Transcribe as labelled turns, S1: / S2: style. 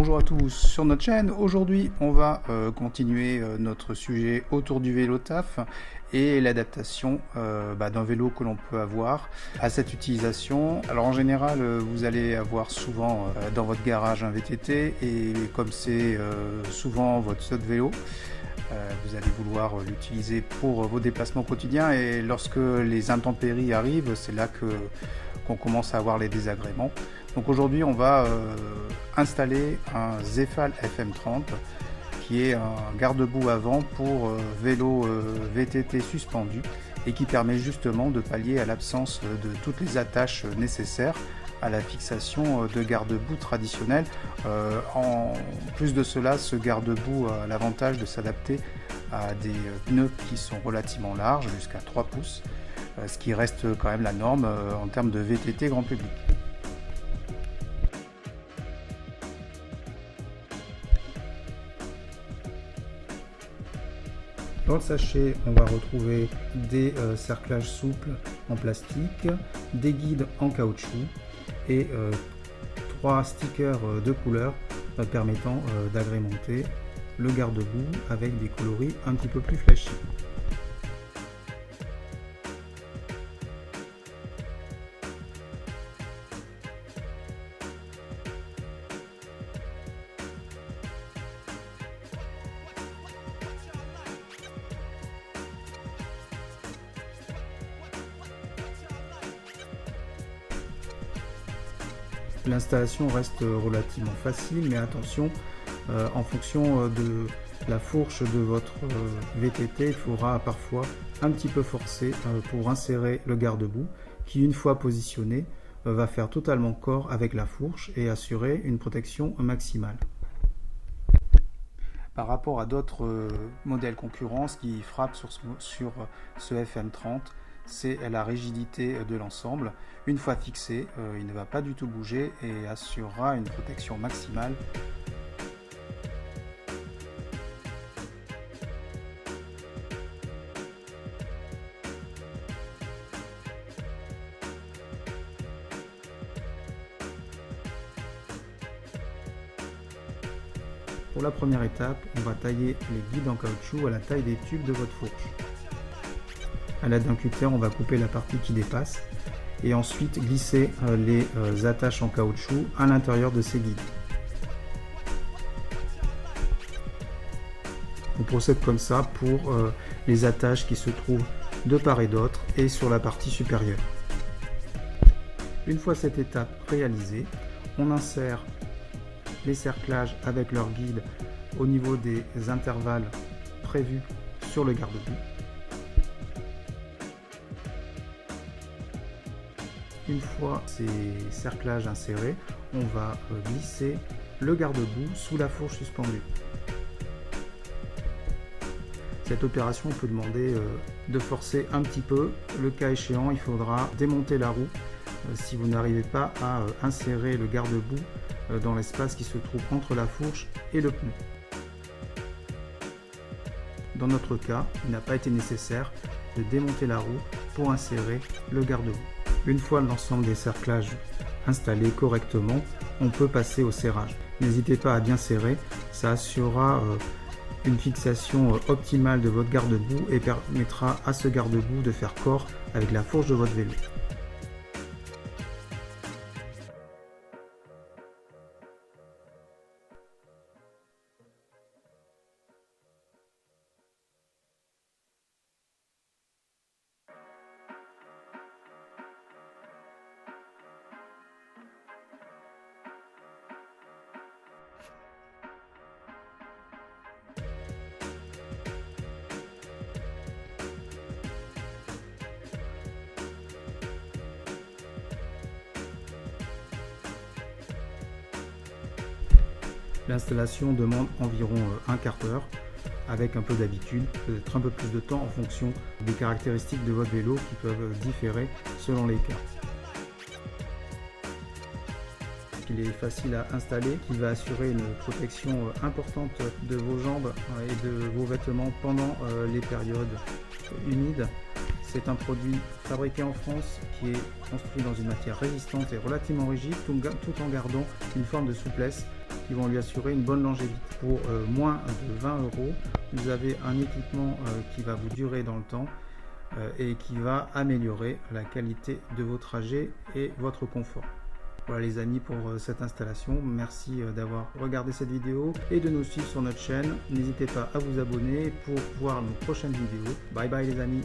S1: Bonjour à tous sur notre chaîne. Aujourd'hui, on va continuer notre sujet autour du vélo taf et l'adaptation d'un vélo que l'on peut avoir à cette utilisation. Alors en général, vous allez avoir souvent dans votre garage un VTT et comme c'est souvent votre seul vélo, vous allez vouloir l'utiliser pour vos déplacements quotidiens et lorsque les intempéries arrivent, c'est là qu'on commence à avoir les désagréments. Donc aujourd'hui on va installer un Zefal FM30 qui est un garde-boue avant pour vélo VTT suspendu et qui permet justement de pallier à l'absence de toutes les attaches nécessaires à la fixation de garde-boue traditionnel. En plus de cela, ce garde-boue a l'avantage de s'adapter à des pneus qui sont relativement larges, jusqu'à 3 pouces, ce qui reste quand même la norme en termes de VTT grand public. Dans le sachet, on va retrouver des cerclages souples en plastique, des guides en caoutchouc et 3 stickers de couleur permettant d'agrémenter le garde-boue avec des coloris un petit peu plus flashy. L'installation reste relativement facile, mais attention, en fonction de la fourche de votre VTT, il faudra parfois un petit peu forcer pour insérer le garde-boue qui, une fois positionné, va faire totalement corps avec la fourche et assurer une protection maximale. Par rapport à d'autres modèles concurrents, ce qui frappe sur ce FM30, c'est la rigidité de l'ensemble. Une fois fixé, il ne va pas du tout bouger et assurera une protection maximale. Pour la première étape, on va tailler les guides en caoutchouc à la taille des tubes de votre fourche. À l'aide d'un cutter, on va couper la partie qui dépasse et ensuite glisser les attaches en caoutchouc à l'intérieur de ces guides. On procède comme ça pour les attaches qui se trouvent de part et d'autre et sur la partie supérieure. Une fois cette étape réalisée, on insère les cerclages avec leur guide au niveau des intervalles prévus sur le garde-boue. Une fois ces cerclages insérés, on va glisser le garde-boue sous la fourche suspendue. Cette opération peut demander de forcer un petit peu. Le cas échéant, il faudra démonter la roue si vous n'arrivez pas à insérer le garde-boue dans l'espace qui se trouve entre la fourche et le pneu. Dans notre cas, il n'a pas été nécessaire de démonter la roue pour insérer le garde-boue. Une fois l'ensemble des cerclages installés correctement, on peut passer au serrage. N'hésitez pas à bien serrer, ça assurera une fixation optimale de votre garde-boue et permettra à ce garde-boue de faire corps avec la fourche de votre vélo. L'installation demande environ un quart d'heure avec un peu d'habitude, peut-être un peu plus de temps en fonction des caractéristiques de votre vélo qui peuvent différer selon les cas. Il est facile à installer, qui va assurer une protection importante de vos jambes et de vos vêtements pendant les périodes humides. C'est un produit fabriqué en France qui est construit dans une matière résistante et relativement rigide tout en gardant une forme de souplesse qui vont lui assurer une bonne longévité. Pour moins de 20 euros, vous avez un équipement qui va vous durer dans le temps et qui va améliorer la qualité de vos trajets et votre confort. Voilà les amis pour cette installation. Merci d'avoir regardé cette vidéo et de nous suivre sur notre chaîne. N'hésitez pas à vous abonner pour voir nos prochaines vidéos. Bye bye les amis.